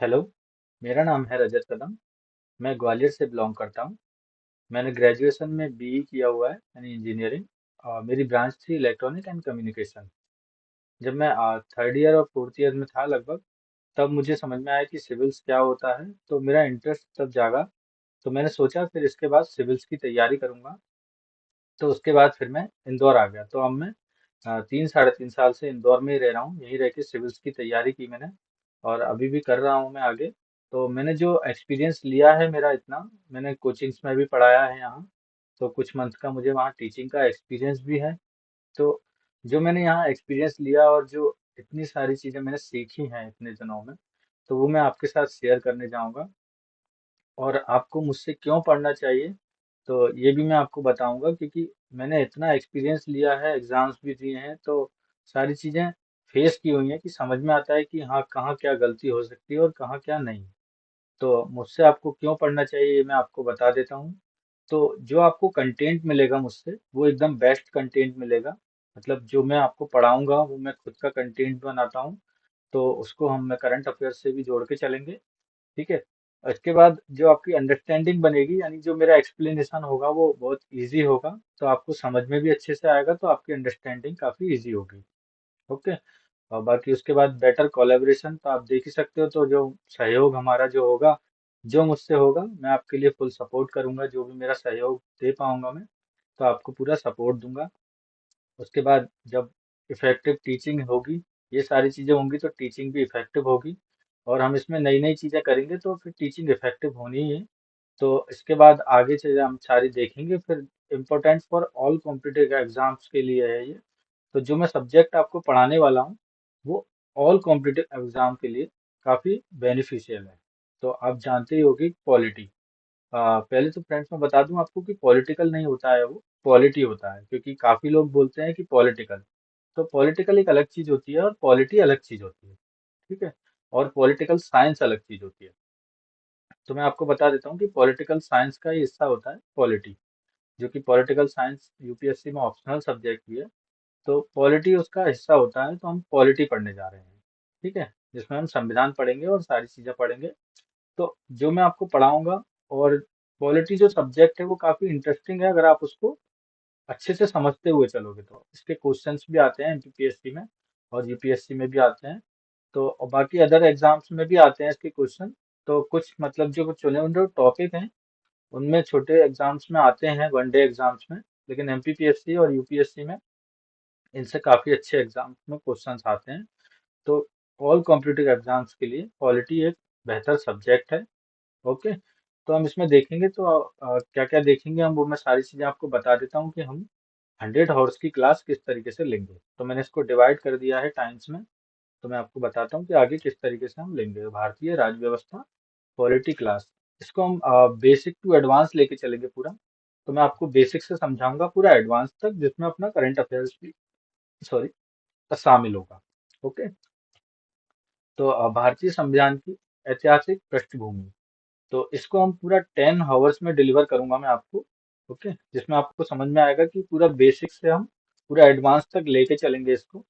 Hello. मेरा नाम है रजत कदम। मैं ग्वालियर से बिलोंग करता हूँ। मैंने ग्रेजुएशन में बीई किया हुआ है यानी इंजीनियरिंग। मेरी ब्रांच थी इलेक्ट्रॉनिक एंड कम्युनिकेशन। जब मैं थर्ड ईयर और फोर्थ ईयर में था लगभग, तब मुझे समझ में आया कि सिविल्स क्या होता है, तो मेरा इंटरेस्ट तब जागा। तो मैंने सोचा फिर इसके बाद सिविल्स की तैयारी करूंगा। तो उसके बाद फिर मैं इंदौर आ गया। तो अब मैं 3 साढ़े 3 साल से इंदौर में ही रह रहा हूँ। यहीं रह के सिविल्स की तैयारी की मैंने, और अभी भी कर रहा हूँ मैं आगे। तो मैंने जो एक्सपीरियंस लिया है मेरा इतना, मैंने कोचिंग्स में भी पढ़ाया है यहाँ। तो कुछ मंथ का मुझे वहाँ टीचिंग का एक्सपीरियंस भी है। तो जो मैंने यहाँ एक्सपीरियंस लिया और जो इतनी सारी चीज़ें मैंने सीखी हैं इतने दिनों में, तो वो मैं आपके साथ शेयर करने जाऊँगा। और आपको मुझसे क्यों पढ़ना चाहिए, तो ये भी मैं आपको बताऊंगा, क्योंकि मैंने इतना एक्सपीरियंस लिया है, एग्जाम्स भी दिए हैं, तो सारी चीज़ें फेस की हुई हैं कि समझ में आता है कि हाँ कहाँ क्या गलती हो सकती है और कहाँ क्या नहीं। तो मुझसे आपको क्यों पढ़ना चाहिए ये मैं आपको बता देता हूँ। तो जो आपको कंटेंट मिलेगा मुझसे, वो एकदम बेस्ट कंटेंट मिलेगा। मतलब जो मैं आपको पढ़ाऊंगा वो मैं खुद का कंटेंट बनाता हूँ। तो उसको हम मैं करंट अफेयर से भी जोड़ के चलेंगे। ठीक है। इसके बाद जो आपकी अंडरस्टैंडिंग बनेगी, यानी जो मेरा एक्सप्लेनेशन होगा वो बहुत इजी होगा, तो आपको समझ में भी अच्छे से आएगा, तो आपकी अंडरस्टैंडिंग काफी इजी होगी। ओके। और बाकी उसके बाद बेटर कोलेबरेशन तो आप देख ही सकते हो। तो जो सहयोग हमारा जो होगा, जो मुझसे होगा, मैं आपके लिए फुल सपोर्ट करूंगा। जो भी मेरा सहयोग दे पाऊंगा मैं, तो आपको पूरा सपोर्ट दूंगा। उसके बाद जब इफेक्टिव टीचिंग होगी, ये सारी चीजें होंगी, तो टीचिंग भी इफेक्टिव होगी। और हम इसमें नई नई चीजें करेंगे तो फिर टीचिंग इफेक्टिव होनी ही है। तो इसके बाद आगे चीजें हम सारी देखेंगे फिर। Important for all competitive exams के लिए है ये। तो जो मैं सब्जेक्ट आपको पढ़ाने वाला हूँ, वो ऑल कॉम्पिटिटिव एग्जाम के लिए काफी बेनिफिशियल है। तो आप जानते ही होगी पॉलिटी। पहले तो फ्रेंड्स मैं बता दूं आपको कि पॉलिटिकल नहीं होता है, वो पॉलिटी होता है, क्योंकि काफी लोग बोलते हैं कि पॉलिटिकल। तो पॉलिटिकल एक अलग चीज होती है और पॉलिटी अलग चीज होती है। ठीक है। और पॉलिटिकल साइंस अलग चीज होती है। तो मैं आपको बता देता हूँ कि पॉलिटिकल साइंस का ही हिस्सा होता है पॉलिटी, जो कि पॉलिटिकल साइंस यूपीएससी में ऑप्शनल सब्जेक्ट भी है। तो पॉलिटी उसका हिस्सा होता है, तो हम पॉलिटी पढ़ने जा रहे हैं। ठीक है। जिसमें हम संविधान पढ़ेंगे और सारी चीजें पढ़ेंगे। तो जो मैं आपको पढ़ाऊंगा, और पॉलिटी जो सब्जेक्ट है वो काफी इंटरेस्टिंग है, अगर आप उसको अच्छे से समझते हुए चलोगे तो इसके क्वेश्चंस भी आते हैं एमपीपीएससी में, और यूपीएससी में भी आते हैं। तो और बाकी अदर एग्जाम्स में भी आते हैं इसके क्वेश्चन। तो कुछ मतलब जो कुछ चुने हुए टॉपिक हैं, उनमें छोटे एग्जाम्स में आते हैं, वनडे एग्जाम्स में। लेकिन एमपीपीएससी और यूपीएससी में इनसे काफी अच्छे एग्जाम्स में क्वेश्चंस आते हैं। तो ऑल कॉम्पिटिटिव एग्जाम्स के लिए पॉलिटी एक बेहतर सब्जेक्ट है। ओके। तो हम इसमें देखेंगे, तो क्या क्या देखेंगे हम, वो मैं सारी चीजें आपको बता देता हूँ कि हम 100 आवर्स की क्लास किस तरीके से लेंगे। तो मैंने इसको डिवाइड कर दिया है टाइम्स में। तो मैं आपको बताता हूँ कि आगे किस तरीके से हम लेंगे भारतीय राज्य व्यवस्था पॉलिटी क्लास। इसको हम बेसिक टू एडवांस लेके चलेंगे पूरा। तो मैं आपको बेसिक से समझाऊंगा पूरा एडवांस तक, जिसमें अपना करंट अफेयर्स भी, सॉरी, शामिल होगा। ओके। तो भारतीय संविधान की ऐतिहासिक पृष्ठभूमि, तो इसको हम पूरा 10 आवर्स में डिलीवर करूंगा मैं आपको। ओके। जिसमें आपको समझ में आएगा कि पूरा बेसिक से हम पूरा एडवांस तक लेके चलेंगे इसको।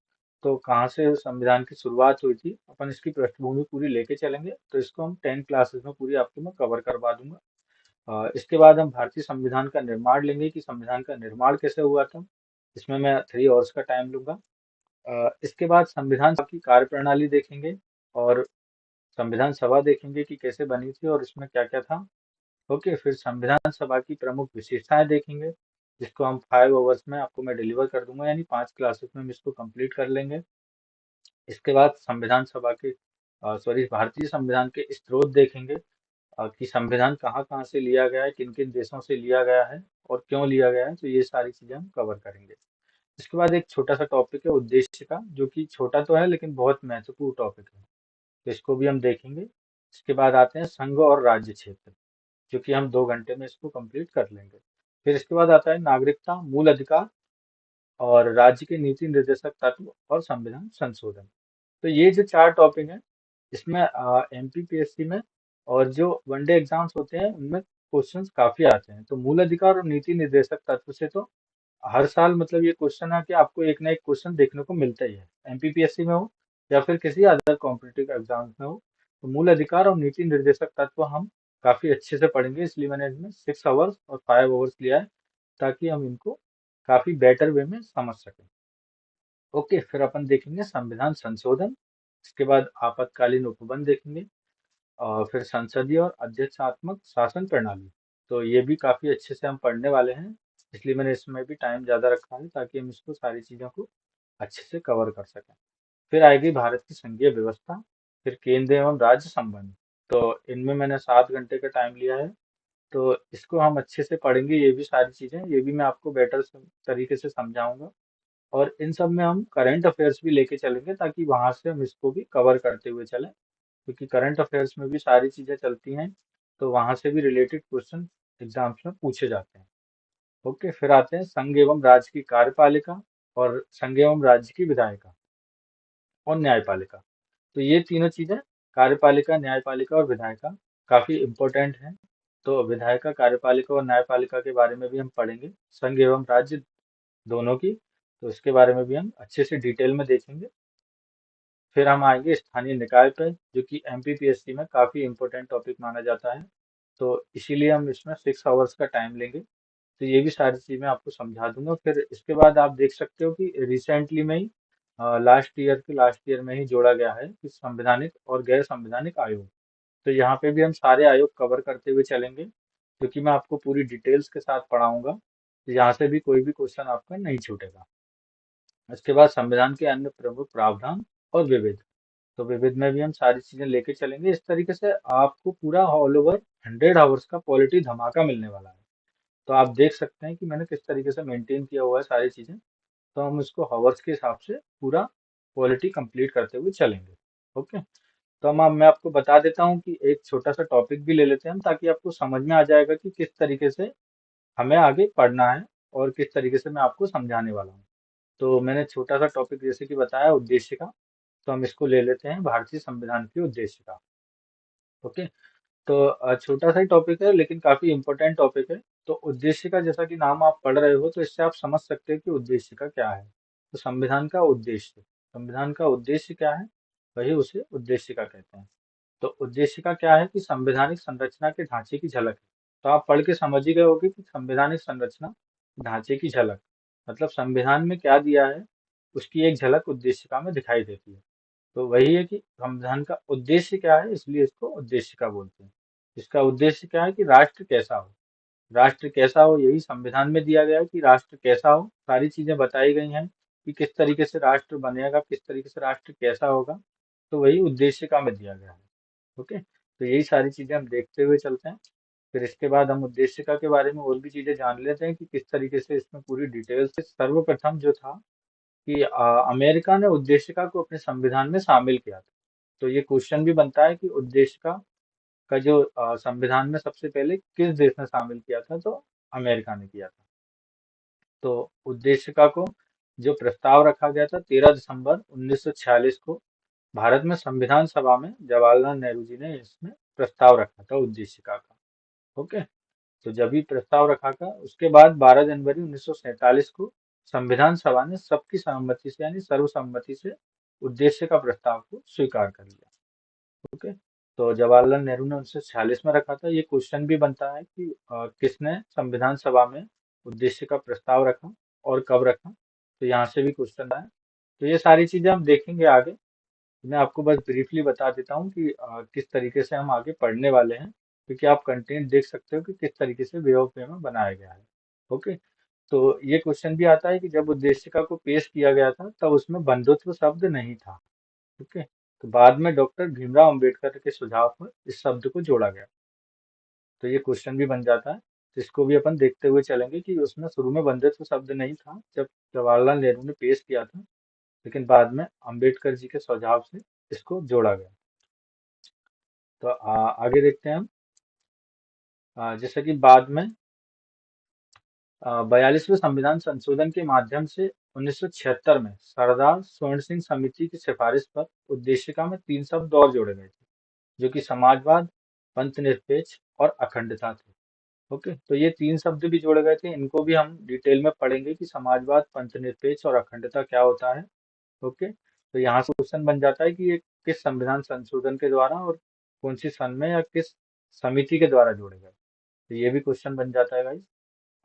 तो कहाँ से संविधान की शुरुआत हुई थी, अपन इसकी पृष्ठभूमि पूरी लेके चलेंगे। तो इसको हम 10 क्लासेस में पूरी आपको मैं कवर करवा दूंगा। इसके बाद हम भारतीय संविधान का निर्माण लेंगे कि संविधान का निर्माण कैसे हुआ था। इसमें मैं 3 आवर्स का टाइम लूंगा। इसके बाद संविधान सभा की कार्यप्रणाली देखेंगे, और संविधान सभा देखेंगे कि कैसे बनी थी और इसमें क्या क्या था। ओके। फिर संविधान सभा की प्रमुख विशेषताएं देखेंगे, जिसको हम 5 आवर्स में आपको मैं डिलीवर कर दूंगा, यानी 5 क्लासेस में हम इसको कंप्लीट कर लेंगे। इसके बाद संविधान सभा के, सॉरी, भारतीय संविधान के स्रोत देखेंगे, कि संविधान कहाँ कहाँ से लिया गया है, किन किन देशों से लिया गया है, और क्यों लिया गया है। तो ये सारी चीजें हम कवर करेंगे। इसके बाद एक छोटा सा टॉपिक है उद्देश्य का, जो कि छोटा तो है लेकिन बहुत महत्वपूर्ण टॉपिक है। तो इसको भी हम देखेंगे। इसके बाद आते हैं संघ और राज्य क्षेत्र, जो कि हम 2 घंटे में इसको कंप्लीट कर लेंगे। फिर इसके बाद आता है नागरिकता, मूल अधिकार, और राज्य के नीति निर्देशक तत्व, और संविधान संशोधन। तो ये जो 4 टॉपिक हैं, इसमें एमपीपीएससी में और जो वनडे एग्जाम्स होते हैं उनमें क्वेश्चंस काफी आते हैं। तो मूल अधिकार और नीति निर्देशक तत्व से तो हर साल मतलब ये क्वेश्चन है कि आपको एक ना एक क्वेश्चन देखने को मिलता ही है, एमपीपीएससी में हो या फिर किसी अदर कॉम्पिटिटिव एग्जाम्स में हो। तो मूल अधिकार और नीति निर्देशक तत्व हम काफी अच्छे से पढ़ेंगे, इसलिए मैंने इसमें 6 आवर्स और 5 आवर्स लिया है, ताकि हम इनको काफी बेटर वे में समझ सकें। ओके, फिर अपन देखेंगे संविधान संशोधन, इसके बाद आपातकालीन उपबंध देखेंगे, और फिर संसदीय और अध्यक्षात्मक शासन प्रणाली। तो ये भी काफी अच्छे से हम पढ़ने वाले हैं, इसलिए मैंने इसमें भी टाइम ज्यादा रखा है, ताकि हम इसको सारी चीजों को अच्छे से कवर कर सकें। फिर आएगी भारत की संघीय व्यवस्था, फिर केंद्र एवं राज्य संबंध। तो इनमें मैंने 7 घंटे का टाइम लिया है, तो इसको हम अच्छे से पढ़ेंगे, ये भी सारी चीजें, ये भी मैं आपको बेटर तरीके से समझाऊंगा। और इन सब में हम करंट अफेयर्स भी लेके चलेंगे, ताकि वहां से हम इसको भी कवर करते हुए चलें, क्योंकि करंट अफेयर्स में भी सारी चीजें चलती हैं, तो वहां से भी रिलेटेड क्वेश्चन एग्जाम्स में पूछे जाते हैं। ओके, फिर आते हैं संघ एवं राज्य की कार्यपालिका, और संघ एवं राज्य की विधायिका और न्यायपालिका। तो ये तीनों चीजें, कार्यपालिका, न्यायपालिका और विधायिका, काफी इंपॉर्टेंट हैं। तो विधायिका, कार्यपालिका और न्यायपालिका के बारे में भी हम पढ़ेंगे, संघ एवं राज्य दोनों की, तो इसके बारे में भी हम अच्छे से डिटेल में देखेंगे। फिर हम आएंगे स्थानीय निकाय पे, जो कि एमपीपीएससी में काफी इंपॉर्टेंट टॉपिक माना जाता है, तो इसीलिए हम इसमें 6 आवर्स का टाइम लेंगे। तो ये भी सारी चीजें आपको समझा दूंगा। फिर इसके बाद आप देख सकते हो कि रिसेंटली में ही लास्ट ईयर में ही जोड़ा गया है कि संवैधानिक और गैर संवैधानिक आयोग। तो यहाँ पे भी हम सारे आयोग कवर करते हुए चलेंगे, क्योंकि मैं आपको पूरी डिटेल्स के साथ पढ़ाऊंगा, तो यहाँ से भी कोई भी क्वेश्चन आपका नहीं छूटेगा। इसके बाद संविधान के अन्य प्रमुख प्रावधान और विविध। तो विविध में भी हम सारी चीजें लेके चलेंगे, इस तरीके से आपको पूरा ऑल ओवर 100 आवर्स का पॉलिटी धमाका मिलने वाला है। तो आप देख सकते हैं कि मैंने किस तरीके से मेंटेन किया हुआ है सारी चीजें। तो हम इसको हावर्स के हिसाब से पूरा क्वालिटी कंप्लीट करते हुए चलेंगे। ओके, तो हम मैं आपको बता देता हूँ कि एक छोटा सा टॉपिक भी ले लेते हैं हम, ताकि आपको समझ में आ जाएगा कि किस तरीके से हमें आगे पढ़ना है और किस तरीके से मैं आपको समझाने वाला हूँ। तो मैंने छोटा सा टॉपिक जैसे कि बताया उद्देश्य का, तो हम इसको ले लेते हैं, भारतीय संविधान की उद्देश्य का। ओके, तो छोटा सा ही टॉपिक है, लेकिन काफी इंपॉर्टेंट टॉपिक है। तो उद्देश्य का, जैसा कि नाम आप पढ़ रहे हो, तो इससे आप समझ सकते हैं कि उद्देश्य का क्या है। तो संविधान का उद्देश्य क्या है, वही उसे उद्देश्य का कहते हैं। तो उद्देश्य का क्या है कि संवैधानिक संरचना के ढांचे की झलक है। तो आप पढ़ के समझ ही गए होगे कि संवैधानिक संरचना, ढांचे की झलक, मतलब संविधान में क्या दिया है, उसकी एक झलक उद्देशिका में दिखाई देती है। तो वही है कि संविधान का उद्देश्य क्या है, इसलिए इसको उद्देशिका बोलते हैं। इसका उद्देश्य क्या है कि राष्ट्र कैसा हो, राष्ट्र कैसा हो, यही संविधान में दिया गया है कि राष्ट्र कैसा हो। सारी चीजें बताई गई हैं कि किस तरीके से राष्ट्र बनेगा, किस तरीके से राष्ट्र कैसा होगा, तो वही उद्देशिका में दिया गया है। ओके, तो यही सारी चीजें हम देखते हुए चलते हैं। फिर इसके बाद हम उद्देशिका के बारे में और भी चीजें जान लेते हैं कि किस तरीके से इसमें पूरी डिटेल से। सर्वप्रथम जो था कि अमेरिका ने उद्देशिका को अपने संविधान में शामिल किया था। तो ये क्वेश्चन भी बनता है कि उद्देशिका का जो संविधान में सबसे पहले किस देश ने शामिल किया था, तो अमेरिका ने किया था। तो उद्देशिका को जो प्रस्ताव रखा गया था 13 दिसंबर 1946 को, भारत में संविधान सभा में जवाहरलाल नेहरू जी ने इसमें प्रस्ताव रखा था उद्देशिका का। ओके, तो जब भी प्रस्ताव रखा था, उसके बाद 12 जनवरी 1947 को संविधान सभा ने सबकी सहमति से, यानी सर्वसम्मति से, उद्देश्य का प्रस्ताव को स्वीकार कर लिया। ओके, तो जवाहरलाल नेहरू ने 1946 में रखा था। ये क्वेश्चन भी बनता है कि किसने संविधान सभा में उद्देश्य का प्रस्ताव रखा और कब रखा, तो यहाँ से भी क्वेश्चन आया। तो ये सारी चीजें हम देखेंगे आगे। मैं आपको बस ब्रीफली बता देता हूँ कि किस तरीके से हम आगे पढ़ने वाले हैं, क्योंकि आप कंटेंट देख सकते हो कि किस तरीके से वे ऑफ वे में बनाया गया है। ओके, तो ये क्वेश्चन भी आता है कि जब उद्देशिका को पेश किया गया था, तब उसमें बंधुत्व शब्द नहीं था। ओके, तो बाद में डॉक्टर भीमराव अंबेडकर के सुझाव पर इस शब्द को जोड़ा गया। तो ये क्वेश्चन भी बन जाता है, तो इसको भी अपन देखते हुए चलेंगे कि उसमें शुरू में बंधुत्व शब्द नहीं था जब जवाहरलाल नेहरू ने पेश किया था, लेकिन बाद में अंबेडकर जी के सुझाव से इसको जोड़ा गया। तो आगे देखते हैं हम। जैसे कि बाद में 42वें संविधान संशोधन के माध्यम से 1976 में सरदार स्वर्ण सिंह समिति की सिफारिश पर उद्देशिका में 3 शब्द और जोड़े गए थे, जो कि समाजवाद, पंथनिरपेक्ष और अखंडता थे। ओके, तो ये 3 शब्द भी जोड़े गए थे, इनको भी हम डिटेल में पढ़ेंगे कि समाजवाद, पंथनिरपेक्ष और अखंडता क्या होता है। ओके, तो यहाँ से क्वेश्चन बन जाता है कि ये किस संविधान संशोधन के द्वारा और कौन सी सन में या किस समिति के द्वारा जोड़े गए। तो ये भी क्वेश्चन बन जाता है गाइस।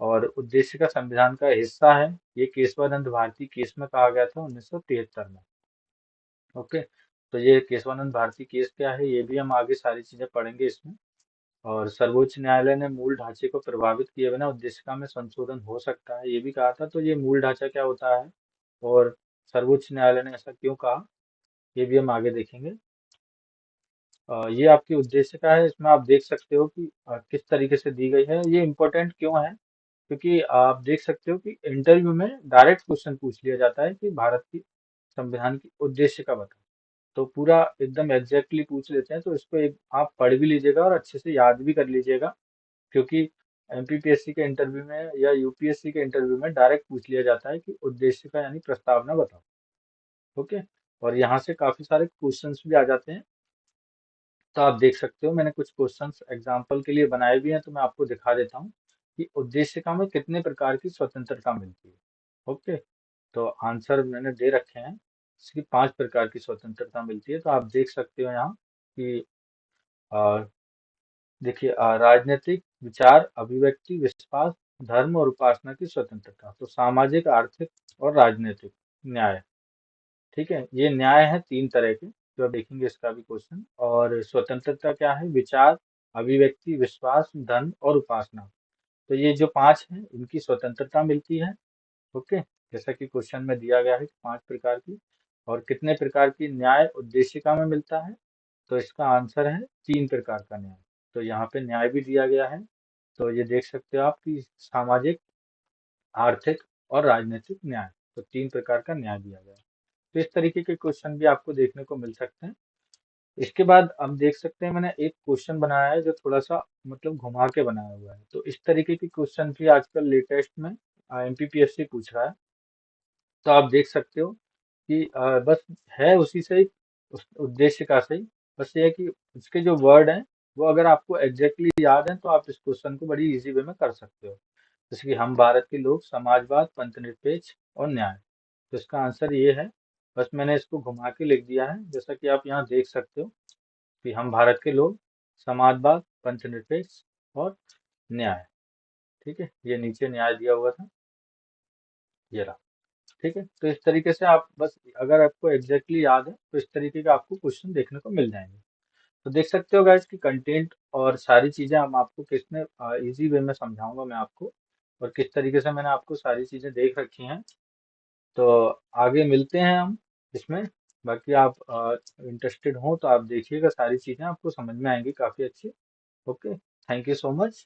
और उद्देश्य का संविधान का हिस्सा है, ये केशवानंद भारती केस में कहा गया था 1973 में। ओके, तो ये केशवानंद भारती केस क्या है, ये भी हम आगे सारी चीजें पढ़ेंगे इसमें। और सर्वोच्च न्यायालय ने मूल ढांचे को प्रभावित किए बिना उद्देशिका में संशोधन हो सकता है, ये भी कहा था। तो ये मूल ढांचा क्या होता है और सर्वोच्च न्यायालय ने ऐसा क्यों कहा, ये भी हम आगे देखेंगे। ये आपकी उद्देशिका है, इसमें आप देख सकते हो कि किस तरीके से दी गई है। ये इम्पोर्टेंट क्यों है, क्योंकि आप देख सकते हो कि इंटरव्यू में डायरेक्ट क्वेश्चन पूछ लिया जाता है कि भारत की संविधान की उद्देशिका बताओ। तो पूरा एकदम एग्जैक्टली पूछ लेते हैं, तो इसको एक आप पढ़ भी लीजिएगा और अच्छे से याद भी कर लीजिएगा, क्योंकि एमपीपीएससी के इंटरव्यू में या यूपीएससी के इंटरव्यू में डायरेक्ट पूछ लिया जाता है कि उद्देशिका यानी प्रस्तावना बताओ। ओके, और यहाँ से काफी सारे क्वेश्चंस भी आ जाते हैं। तो आप देख सकते हो मैंने कुछ क्वेश्चंस एग्जाम्पल के लिए बनाए भी हैं, तो मैं आपको दिखा देता हूँ कि उद्देशिका में कितने प्रकार की स्वतंत्रता मिलती है। ओके, तो आंसर मैंने दे रखे हैं, इसकी 5 प्रकार की स्वतंत्रता मिलती है। तो आप देख सकते हो यहाँ कि अ, देखिए, राजनीतिक विचार, अभिव्यक्ति, विश्वास, धर्म और उपासना की स्वतंत्रता। तो सामाजिक, आर्थिक और राजनीतिक न्याय। ठीक है, ये न्याय है 3 तरह के, जो आप देखेंगे इसका भी क्वेश्चन। और स्वतंत्रता क्या है, विचार, अभिव्यक्ति, विश्वास, धर्म और उपासना। तो ये जो 5 हैं इनकी स्वतंत्रता मिलती है। ओके, जैसा कि क्वेश्चन में दिया गया है 5 प्रकार की। और कितने प्रकार की न्याय उद्देशिका में मिलता है, तो इसका आंसर है 3 प्रकार का न्याय। तो यहाँ पे न्याय भी दिया गया है। तो ये देख सकते हो आप कि सामाजिक, आर्थिक और राजनीतिक न्याय, तो 3 प्रकार का न्याय दिया गया है। तो इस तरीके के क्वेश्चन भी आपको देखने को मिल सकते हैं। इसके बाद हम देख सकते हैं, मैंने एक क्वेश्चन बनाया है जो थोड़ा सा मतलब घुमा के बनाया हुआ है। तो इस तरीके के क्वेश्चन भी आजकल लेटेस्ट में एमपीपीएससी पूछ रहा है। तो आप देख सकते हो कि बस है उसी से ही, उस उद्देश्य का से ही। बस ये है कि उसके जो वर्ड हैं वो अगर आपको एग्जैक्टली याद है, तो आप इस क्वेश्चन को बड़ी इजी वे में कर सकते हो। जैसे कि हम भारत के लोग, समाजवाद, पंथनिरपेक्ष और न्याय। तो इसका आंसर ये है। बस मैंने इसको घुमा के लिख दिया है, जैसा कि आप यहाँ देख सकते हो कि हम भारत के लोग, समाजवाद, पंथनिरपेक्ष और न्याय। ठीक है, ये नीचे न्याय दिया हुआ था, ये रहा। ठीक है, तो इस तरीके से आप बस, अगर आपको एग्जैक्टली याद है तो इस तरीके का आपको क्वेश्चन देखने को मिल जाएंगे। तो देख सकते हो गाइस कि कंटेंट और सारी चीजें हम आपको किसने इजी वे में समझाऊंगा मैं आपको, और किस तरीके से मैंने आपको सारी चीजें देख रखी हैं। तो आगे मिलते हैं हम इसमें। बाकी आप इंटरेस्टेड हो तो आप देखिएगा, सारी चीजें आपको समझ में आएंगी काफी अच्छी। Okay, thank you so much.